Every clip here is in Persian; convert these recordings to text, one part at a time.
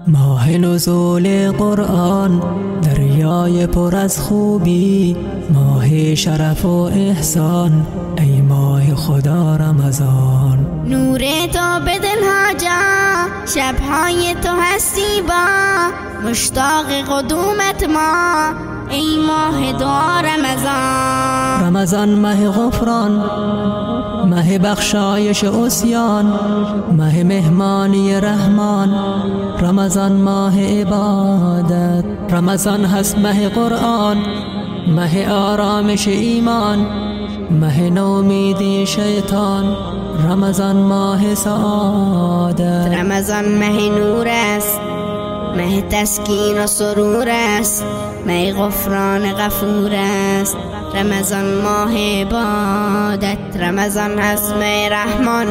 ماه نزول قرآن، دریای پر از خوبی، ماه شرف و احسان، ای ماه خدا رمضان. نور تو به دلها جا، شبهای تو هستی با، مشتاق قدومت ما، ای ماه دعا رمضان. رمضان ماه غفران، ماه بخشایش عصیان، ماه مهمانی رحمان، رمضان ماه عبادت. رمضان هست ماه قرآن، ماه آرامش ایمان، ماه نومیدی شیطان، رمضان ماه سعادت. رمضان ماه نور است، ماه تسکین و سرور است، ماه غفران غفور است، رمضان ماه عبادت. رمضان هست ماه رحمان،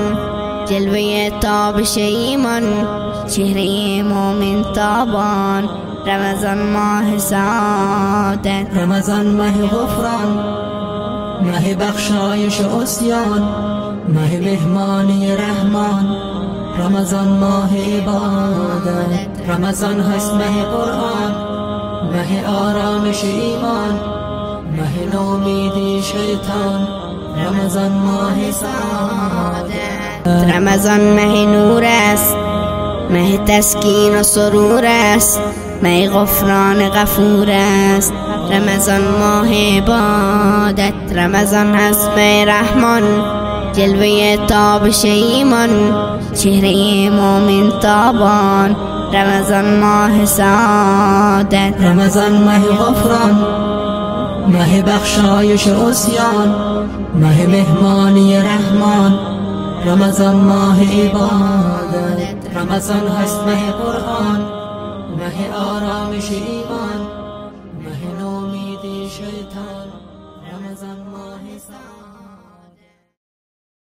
جلوه تابش ایمان، چهره مومن تابان، رمضان ماه سعادت. رمضان ماه غفران، ماه بخشایش عصیان، ماه مهمانی رحمان، رمضان ماه عبادت. رمضان هست ماه قرآن، ماه آرامش ایمان، ماه نومیدی شیطان، رمضان ماه سعادت. رمضان ماه نور است، ماه تسکین و سرور است، ماه غفران غفور است، رمضان ماه عبادت. رمضان هست ماه رحمان، جلوه تابش ایمان، چهره مومن تابان، رمضان ماه سعادت. رمضان ماه غفران، ماه بخشایش عصیان، ماه مهمانی رحمان، رمضان ماه عبادت. رمضان هست ماه قرآن، ماه آرامش ایمان،